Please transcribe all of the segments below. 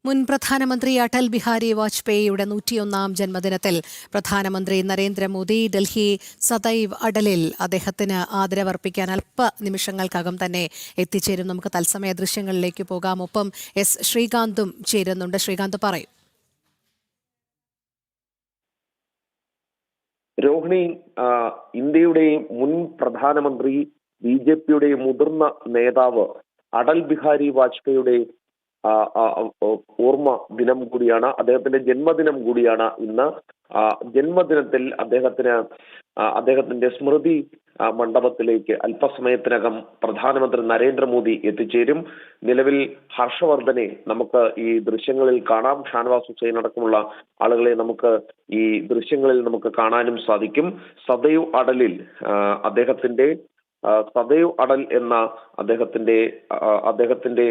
മുൻ പ്രധാനമന്ത്രി അടൽ ബിഹാരി വാജ്പേയിയുടെ 101ാം ജന്മദിനത്തിൽ പ്രധാനമന്ത്രി നരേന്ദ്രമോദി ഡൽഹി സദൈവ് അടലിൽ അദ്ദേഹത്തിന് ആദരവർപ്പിക്കാൻ നിമിഷങ്ങൾക്കകം തന്നെ എത്തിച്ചേരും. നമുക്ക് തത്സമയ ദൃശ്യങ്ങളിലേക്ക് പോകാം. ഒപ്പം എസ് ശ്രീകാന്തും ചേരുന്നുണ്ട്. ശ്രീകാന്ത് പറയും. രോഹിണി, ഇന്ത്യയുടെ മുൻ പ്രധാനമന്ത്രി ബിജെപിയുടെ മുതിർന്ന നേതാവ് അടൽ ബിഹാരി വാജ്പേയിയുടെ ഓർമ്മ ദിനം കൂടിയാണ്. അദ്ദേഹത്തിന്റെ ജന്മദിനം കൂടിയാണ് ഇന്ന്. ജന്മദിനത്തിൽ അദ്ദേഹത്തിന്റെ സ്മൃതി മണ്ഡപത്തിലേക്ക് അല്പസമയത്തിനകം പ്രധാനമന്ത്രി നരേന്ദ്രമോദി എത്തിച്ചേരും. നിലവിൽ ഹർഷവർദ്ധനെ നമുക്ക് ഈ ദൃശ്യങ്ങളിൽ കാണാം. ഷാനവാസ് ഹുസൈൻ അടക്കമുള്ള ആളുകളെ നമുക്ക് ഈ ദൃശ്യങ്ങളിൽ നമുക്ക് കാണാനും സാധിക്കും. സദൈവ് അടലിൽ സദൈവ് അടൽ എന്ന അദ്ദേഹത്തിന്റെ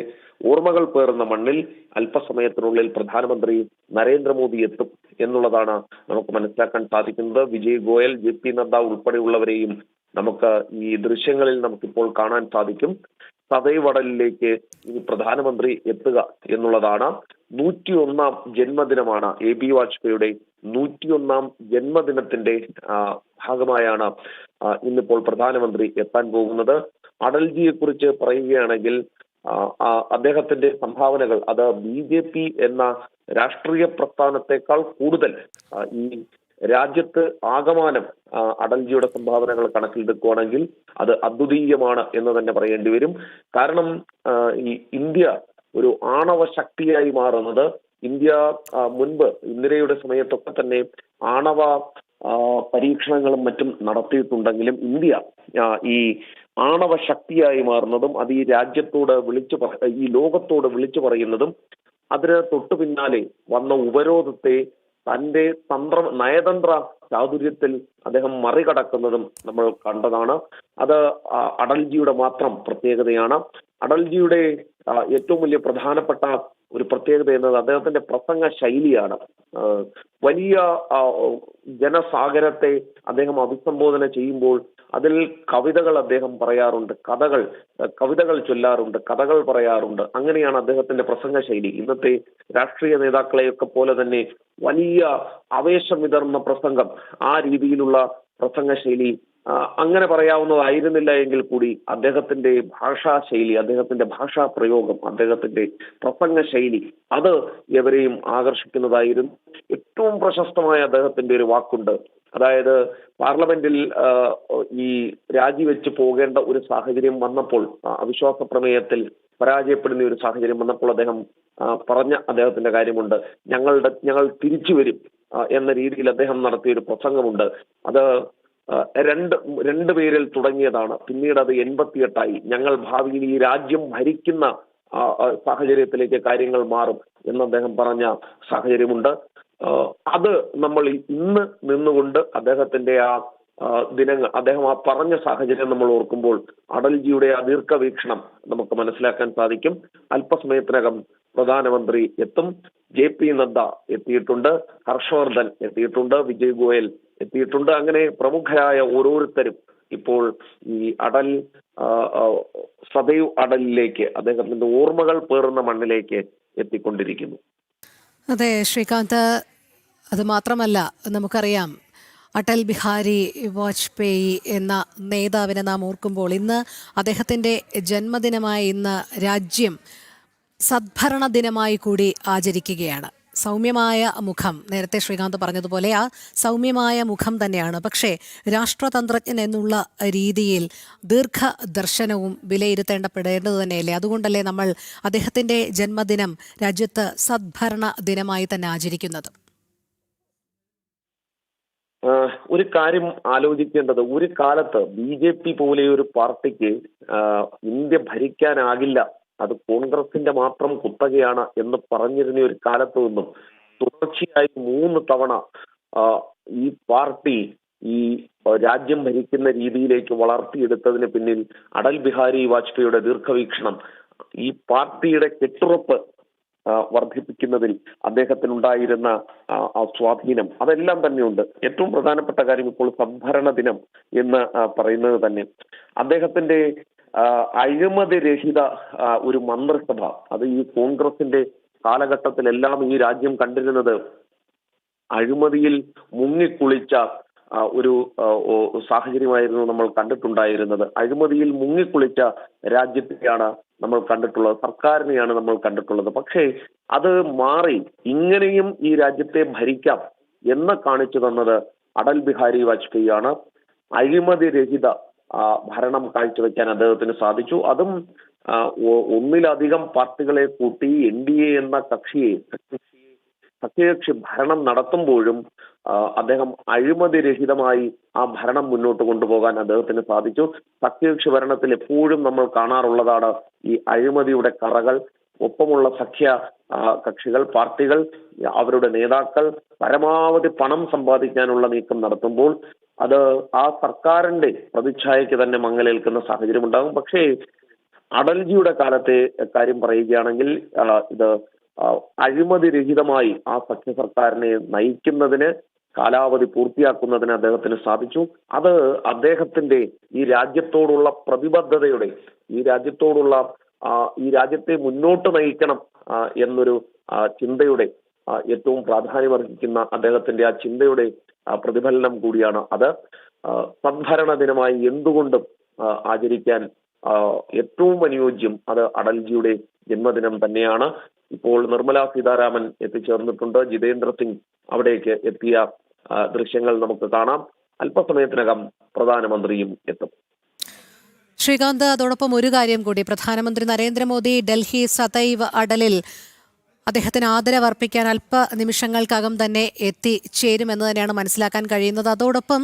ഓർമ്മകൾ പേറുന്ന മണ്ണിൽ അല്പസമയത്തിനുള്ളിൽ പ്രധാനമന്ത്രി നരേന്ദ്രമോദി എത്തും എന്നുള്ളതാണ് നമുക്ക് മനസ്സിലാക്കാൻ സാധിക്കുന്നത്. വിജയ് ഗോയൽ, JP നദ്ദ ഉൾപ്പെടെയുള്ളവരെയും നമുക്ക് ഈ ദൃശ്യങ്ങളിൽ നമുക്കിപ്പോൾ കാണാൻ സാധിക്കും. സദൈവ് അടലിലേക്ക് ഇനി പ്രധാനമന്ത്രി എത്തുക എന്നുള്ളതാണ്. 101ാം ജന്മദിനമാണ് AB വാജ്പേയിയുടെ 101ാം ജന്മദിനത്തിന്റെ ഭാഗമായാണ് ഇന്നിപ്പോൾ പ്രധാനമന്ത്രി എത്താൻ പോകുന്നത്. അടൽജിയെ കുറിച്ച് പറയുകയാണെങ്കിൽ അദ്ദേഹത്തിന്റെ സംഭാവനകൾ അത് BJP എന്ന രാഷ്ട്രീയ പ്രസ്ഥാനത്തെക്കാൾ കൂടുതൽ ഈ രാജ്യത്ത് ആകമാനം അടൽജിയുടെ സംഭാവനകൾ കണക്കിലെടുക്കുകയാണെങ്കിൽ അത് അദ്വിതീയമാണ് എന്ന് തന്നെ പറയേണ്ടി വരും. കാരണം ഈ ഇന്ത്യ ഒരു ആണവ ശക്തിയായി മാറുന്നത്, ഇന്ത്യ മുൻപ് ഇന്ദിരയുടെ സമയത്തൊക്കെ തന്നെ ആണവ പരീക്ഷണങ്ങളും മറ്റും നടത്തിയിട്ടുണ്ടെങ്കിലും ഇന്ത്യ ഈ ആണവ ശക്തിയായി മാറുന്നതും അത് ഈ രാജ്യത്തോട് ഈ ലോകത്തോട് വിളിച്ചു പറയുന്നതും അതിന് തൊട്ടു പിന്നാലെ വന്ന ഉപരോധത്തെ തന്റെ നയതന്ത്ര ചാതുര്യത്തിൽ അദ്ദേഹം മറികടക്കുന്നതും നമ്മൾ കണ്ടതാണ്. അത് അടൽജിയുടെ മാത്രം പ്രത്യേകതയാണ്. അടൽജിയുടെ ഏറ്റവും വലിയ പ്രധാനപ്പെട്ട ഒരു പ്രത്യേകത എന്നത് അദ്ദേഹത്തിന്റെ പ്രസംഗ ശൈലിയാണ്. വലിയ ജനസാഗരത്തെ അദ്ദേഹം അഭിസംബോധന ചെയ്യുമ്പോൾ അതിൽ കവിതകൾ അദ്ദേഹം പറയാറുണ്ട്, കവിതകൾ ചൊല്ലാറുണ്ട്, കഥകൾ പറയാറുണ്ട്. അങ്ങനെയാണ് അദ്ദേഹത്തിന്റെ പ്രസംഗ ശൈലി. ഇന്നത്തെ രാഷ്ട്രീയ നേതാക്കളെയൊക്കെ പോലെ തന്നെ വലിയ ആവേശം വിതർന്ന പ്രസംഗം, ആ രീതിയിലുള്ള പ്രസംഗ ശൈലി അങ്ങനെ പറയാവുന്നതായിരുന്നില്ല എങ്കിൽ കൂടി അദ്ദേഹത്തിന്റെ ഭാഷാ ശൈലി, അദ്ദേഹത്തിന്റെ ഭാഷാ പ്രയോഗം, അദ്ദേഹത്തിന്റെ പ്രസംഗ ശൈലി അത് എവരെയും ആകർഷിക്കുന്നതായിരുന്നു. ഏറ്റവും പ്രശസ്തമായ അദ്ദേഹത്തിന്റെ ഒരു വാക്കുണ്ട്. അതായത് പാർലമെന്റിൽ ഈ രാജിവെച്ച് പോകേണ്ട ഒരു സാഹചര്യം വന്നപ്പോൾ, അവിശ്വാസ പ്രമേയത്തിൽ പരാജയപ്പെടുന്ന ഒരു സാഹചര്യം വന്നപ്പോൾ അദ്ദേഹത്തിന്റെ കാര്യമുണ്ട്, ഞങ്ങൾ തിരിച്ചു വരും എന്ന രീതിയിൽ അദ്ദേഹം നടത്തിയ ഒരു പ്രസംഗമുണ്ട്. അത് രണ്ട് പേരിൽ തുടങ്ങിയതാണ്. പിന്നീട് അത് 88ആയി. ഞങ്ങൾ ഭാവിയിൽ ഈ രാജ്യം ഭരിക്കുന്ന സാഹചര്യത്തിലേക്ക് കാര്യങ്ങൾ മാറും എന്ന് അദ്ദേഹം പറഞ്ഞ സാഹചര്യമുണ്ട്. അത് നമ്മൾ ഇന്ന് നിന്നുകൊണ്ട് അദ്ദേഹത്തിന്റെ അദ്ദേഹം പറഞ്ഞ സാഹചര്യം നമ്മൾ ഓർക്കുമ്പോൾ അടൽജിയുടെ ദീർഘവീക്ഷണം നമുക്ക് മനസ്സിലാക്കാൻ സാധിക്കും. അല്പസമയത്തിനകം പ്രധാനമന്ത്രി എത്തും. JP നദ്ദ എത്തിയിട്ടുണ്ട്, ഹർഷവർദ്ധൻ എത്തിയിട്ടുണ്ട്, വിജയ് ഗോയൽ എത്തിയിട്ടുണ്ട്. അങ്ങനെ പ്രമുഖരായ ഓരോരുത്തരും ഇപ്പോൾ ഈ സദൈവ് അടലിലേക്ക്, അദ്ദേഹത്തിന്റെ ഓർമ്മകൾ പേറുന്ന മണ്ണിലേക്ക് എത്തിക്കൊണ്ടിരിക്കുന്നു. അതെ ശ്രീകാന്ത്, അത് മാത്രമല്ല നമുക്കറിയാം അടൽ ബിഹാരി വാജ്പേയി എന്ന നേതാവിനെ നാം ഓർക്കുമ്പോൾ ഇന്ന് അദ്ദേഹത്തിൻ്റെ ജന്മദിനമായ ഇന്ന് രാജ്യം സദ്ഭരണ ദിനമായി കൂടി ആചരിക്കുകയാണ്. സൗമ്യമായ മുഖം, നേരത്തെ ശ്രീകാന്ത് പറഞ്ഞതുപോലെ ആ സൗമ്യമായ മുഖം തന്നെയാണ്. പക്ഷേ രാഷ്ട്രതന്ത്രജ്ഞൻ എന്നുള്ള രീതിയിൽ ദീർഘദർശനവും വിലയിരുത്തേണ്ടപ്പെടേണ്ടത് തന്നെയല്ലേ? അതുകൊണ്ടല്ലേ നമ്മൾ അദ്ദേഹത്തിൻ്റെ ജന്മദിനം രാജ്യത്ത് സദ്ഭരണ ദിനമായി തന്നെ ആചരിക്കുന്നത്? ഒരു കാര്യം ആലോചിക്കേണ്ടത്, ഒരു കാലത്ത് BJP പോലെ ഒരു പാർട്ടിക്ക് ഇന്ത്യ ഭരിക്കാനാകില്ല, അത് കോൺഗ്രസിന്റെ മാത്രം കുത്തകയാണ് എന്ന് പറഞ്ഞിരുന്ന ഒരു കാലത്ത് നിന്നും തുടർച്ചയായി 3 തവണ ഈ പാർട്ടി ഈ രാജ്യം ഭരിക്കുന്ന രീതിയിലേക്ക് വളർത്തിയെടുത്തതിന് പിന്നിൽ അടൽ ബിഹാരി വാജ്പേയിയുടെ ദീർഘവീക്ഷണം, ഈ പാർട്ടിയുടെ കെട്ടുറപ്പ് വർദ്ധിപ്പിക്കുന്നതിൽ അദ്ദേഹത്തിനുണ്ടായിരുന്ന സ്വാധീനം, അതെല്ലാം തന്നെയുണ്ട്. ഏറ്റവും പ്രധാനപ്പെട്ട കാര്യം ഇപ്പോൾ സദ്ഭരണ ദിനം എന്ന് പറയുന്നത് തന്നെ അദ്ദേഹത്തിന്റെ അഴിമതി രഹിത ഒരു മന്ത്രിസഭ, അത് ഈ കോൺഗ്രസിന്റെ കാലഘട്ടത്തിലെല്ലാം ഈ രാജ്യം കണ്ടിരുന്നത് അഴിമതിയിൽ മുങ്ങിക്കുളിച്ച ഒരു സാഹചര്യമായിരുന്നു നമ്മൾ കണ്ടിട്ടുണ്ടായിരുന്നത്. അഴിമതിയിൽ മുങ്ങിക്കുളിച്ച രാജ്യത്തെയാണ് നമ്മൾ കണ്ടിട്ടുള്ളത്, സർക്കാരിനെയാണ് നമ്മൾ കണ്ടിട്ടുള്ളത്. പക്ഷേ അത് മാറി ഇങ്ങനെയും ഈ രാജ്യത്തെ ഭരിക്കാം എന്ന് കാണിച്ചു തന്നത് അടൽ ബിഹാരി വാജ്പേയി ആണ്. അഴിമതി രഹിത ഭരണം കാഴ്ചവെക്കാൻ അദ്ദേഹത്തിന് സാധിച്ചു. അതും ഒന്നിലധികം പാർട്ടികളെ കൂട്ടി NDA എന്ന സഖ്യകക്ഷി ഭരണം നടത്തുമ്പോഴും അദ്ദേഹം അഴിമതി രഹിതമായി ആ ഭരണം മുന്നോട്ട് കൊണ്ടുപോകാൻ അദ്ദേഹത്തിന് സാധിച്ചു. സഖ്യകക്ഷി ഭരണത്തിൽ എപ്പോഴും നമ്മൾ കാണാറുള്ളതാണ് ഈ അഴിമതിയുടെ കറകൾ. ഒപ്പമുള്ള കക്ഷികൾ, പാർട്ടികൾ, അവരുടെ നേതാക്കൾ പരമാവധി പണം സമ്പാദിക്കാനുള്ള നീക്കം നടത്തുമ്പോൾ അത് ആ സർക്കാരിന്റെ പ്രതിച്ഛായയ്ക്ക് തന്നെ മങ്ങലേൽക്കുന്ന സാഹചര്യം ഉണ്ടാകും. പക്ഷേ അടൽജിയുടെ കാലത്തെ കാര്യം പറയുകയാണെങ്കിൽ ഇത് അഴിമതി രഹിതമായി ആ സഖ്യ സർക്കാരിനെ നയിക്കുന്നതിന്, കാലാവധി പൂർത്തിയാക്കുന്നതിന് അദ്ദേഹത്തിന് സാധിച്ചു. അത് അദ്ദേഹത്തിന്റെ ഈ രാജ്യത്തോടുള്ള പ്രതിബദ്ധതയുടെ, ഈ രാജ്യത്തെ മുന്നോട്ട് നയിക്കണം എന്നൊരു ചിന്തയുടെ ഏറ്റവും പ്രാധാന്യമർഹിക്കുന്ന അദ്ദേഹത്തിന്റെ ആ ചിന്തയുടെ പ്രതിഫലനം കൂടിയാണ് അത്. സദ്ഭരണ ദിനമായി എന്തുകൊണ്ടും ആചരിക്കാൻ ഏറ്റവും അനുയോജ്യം അത് അടൽജിയുടെ ജന്മദിനം തന്നെയാണ്. ഇപ്പോൾ നിർമ്മല സീതാരാമൻ എത്തിച്ചേർന്നിട്ടുണ്ട്. ജിതേന്ദ്ര സിംഗ് അവിടേക്ക് എത്തിയ ദൃശ്യങ്ങൾ നമുക്ക് കാണാം. അല്പസമയത്തിനകം പ്രധാനമന്ത്രിയും എത്തും. ശ്രീകാന്ത്, അതോടൊപ്പം ഒരു കാര്യം കൂടി, പ്രധാനമന്ത്രി നരേന്ദ്രമോദി ഡൽഹി സദൈവ് അടലിൽ അദ്ദേഹത്തിന് ആദരവർപ്പിക്കാൻ അല്പ നിമിഷങ്ങൾക്കകം തന്നെ എത്തിച്ചേരുമെന്ന് തന്നെയാണ് മനസ്സിലാക്കാൻ കഴിയുന്നത്. അതോടൊപ്പം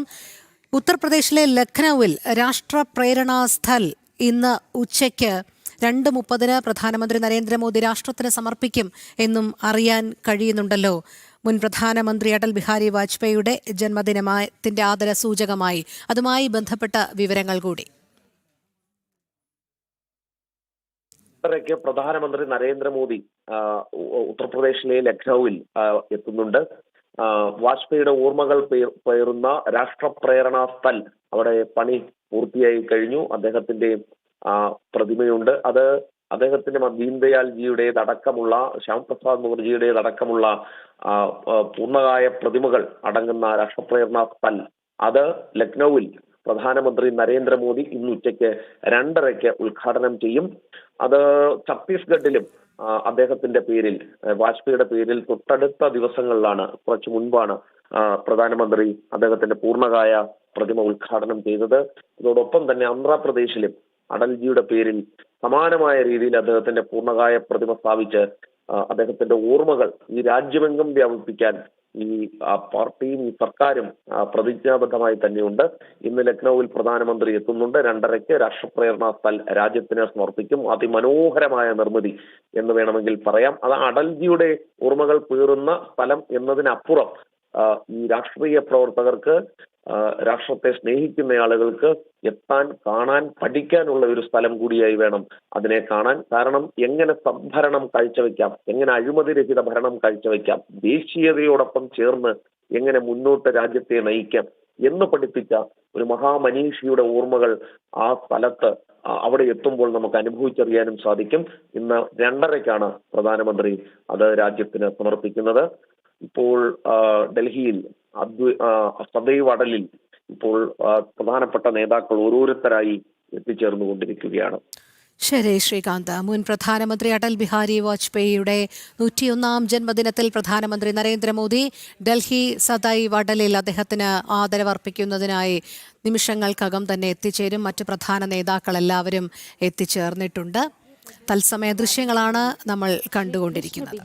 ഉത്തർപ്രദേശിലെ ലഖ്നൌവിൽ രാഷ്ട്രപ്രേരണാ സ്ഥൽ ഇന്ന് ഉച്ചയ്ക്ക് 2:30 പ്രധാനമന്ത്രി നരേന്ദ്രമോദി രാഷ്ട്രത്തിന് സമർപ്പിക്കും എന്നും അറിയാൻ കഴിയുന്നുണ്ടല്ലോ. മുൻ പ്രധാനമന്ത്രി അടൽ ബിഹാരി വാജ്പേയിയുടെ ജന്മദിനത്തിന്റെ ആദര സൂചകമായി അതുമായി ബന്ധപ്പെട്ട വിവരങ്ങൾ കൂടി. പ്രധാനമന്ത്രി നരേന്ദ്രമോദി ഉത്തർപ്രദേശിലെ ലഖ്നൌവിൽ എത്തുന്നുണ്ട്. വാജ്പേയിയുടെ ഓർമ്മകൾ പേറുന്ന രാഷ്ട്രപ്രേരണാ സ്ഥൽ അവിടെ പണി പൂർത്തിയായി കഴിഞ്ഞു. അദ്ദേഹത്തിന്റെ പ്രതിമയുണ്ട്. അത് അദ്ദേഹത്തിന്റെ ദീൻദയാൽജിയുടേതടക്കമുള്ള, ശ്യാംപ്രസാദ് മുഖർജിയുടേതടക്കമുള്ള പൂർണ്ണകായ പ്രതിമകൾ അടങ്ങുന്ന രാഷ്ട്രപ്രേരണാ സ്ഥൽ അത് ലഖ്നൌവിൽ പ്രധാനമന്ത്രി നരേന്ദ്രമോദി ഇന്ന് ഉച്ചയ്ക്ക് 2:30 ഉദ്ഘാടനം ചെയ്യും. അത് ഛത്തീസ്ഗഡിലും അദ്ദേഹത്തിന്റെ പേരിൽ, വാജ്പേയിയുടെ പേരിൽ തൊട്ടടുത്ത ദിവസങ്ങളിലാണ്, കുറച്ചു മുൻപാണ് പ്രധാനമന്ത്രി അദ്ദേഹത്തിന്റെ പൂർണ്ണകായ പ്രതിമ ഉദ്ഘാടനം ചെയ്തത്. ഇതോടൊപ്പം തന്നെ ആന്ധ്രാപ്രദേശിലും അടൽജിയുടെ പേരിൽ സമാനമായ രീതിയിൽ അദ്ദേഹത്തിന്റെ പൂർണ്ണകായ പ്രതിമ സ്ഥാപിച്ച് അദ്ദേഹത്തിന്റെ ഓർമ്മകൾ ഈ രാജ്യമെങ്ങും വ്യാപിപ്പിക്കാൻ ഈ പാർട്ടിയും ഈ സർക്കാരും പ്രതിജ്ഞാബദ്ധമായി തന്നെയുണ്ട്. ഇന്ന് ലഖ്നൌവിൽ പ്രധാനമന്ത്രി എത്തുന്നുണ്ട്. 2:30 രാഷ്ട്രപ്രേരണാ സ്ഥൽ രാജ്യത്തിന് സമർപ്പിക്കും. അതിമനോഹരമായ നിർമ്മിതി എന്ന് വേണമെങ്കിൽ പറയാം. അത് അടൽജിയുടെ ഓർമ്മകൾ പേറുന്ന സ്ഥലം എന്നതിനപ്പുറം ഈ രാഷ്ട്രീയ പ്രവർത്തകർക്ക്, രാഷ്ട്രത്തെ സ്നേഹിക്കുന്ന ആളുകൾക്ക് എത്താൻ, കാണാൻ, പഠിക്കാനുള്ള ഒരു സ്ഥലം കൂടിയായി വേണം അതിനെ കാണാൻ. കാരണം എങ്ങനെ സദ്ഭരണം കാഴ്ചവെക്കാം, എങ്ങനെ അഴിമതിരഹിത ഭരണം കാഴ്ചവെക്കാം, ദേശീയതയോടൊപ്പം ചേർന്ന് എങ്ങനെ മുന്നോട്ട് രാജ്യത്തെ നയിക്കാം എന്ന് പഠിപ്പിച്ച ഒരു മഹാമനീഷിയുടെ ഓർമ്മകൾ ആ സ്ഥലത്ത് അവിടെ എത്തുമ്പോൾ നമുക്ക് അനുഭവിച്ചറിയാനും സാധിക്കും. ഇന്ന് 2:30 പ്രധാനമന്ത്രി അത് രാജ്യത്തിന് സമർപ്പിക്കുന്നത്. ഇപ്പോൾ ഡൽഹിയിൽ സദൈവ് അടലിൽ ഇപ്പോൾ പ്രധാനപ്പെട്ട നേതാക്കൾ ഓരോരുത്തരായി എത്തിച്ചേർന്നുകൊണ്ടിരിക്കുകയാണ്. ശരി ശ്രീകാന്ത്, മുൻ പ്രധാനമന്ത്രി അടൽ ബിഹാരി വാജ്പേയിയുടെ 101ാം ജന്മദിനത്തിൽ പ്രധാനമന്ത്രി നരേന്ദ്രമോദി ഡൽഹി സദൈവ് അടലിൽ അദ്ദേഹത്തിന് ആദരവർപ്പിക്കുന്നതിനായി നിമിഷങ്ങൾക്കകം തന്നെ എത്തിച്ചേരും. മറ്റു പ്രധാന നേതാക്കൾ എല്ലാവരും എത്തിച്ചേർന്നിട്ടുണ്ട്. തത്സമയ ദൃശ്യങ്ങളാണ് നമ്മൾ കണ്ടുകൊണ്ടിരിക്കുന്നത്.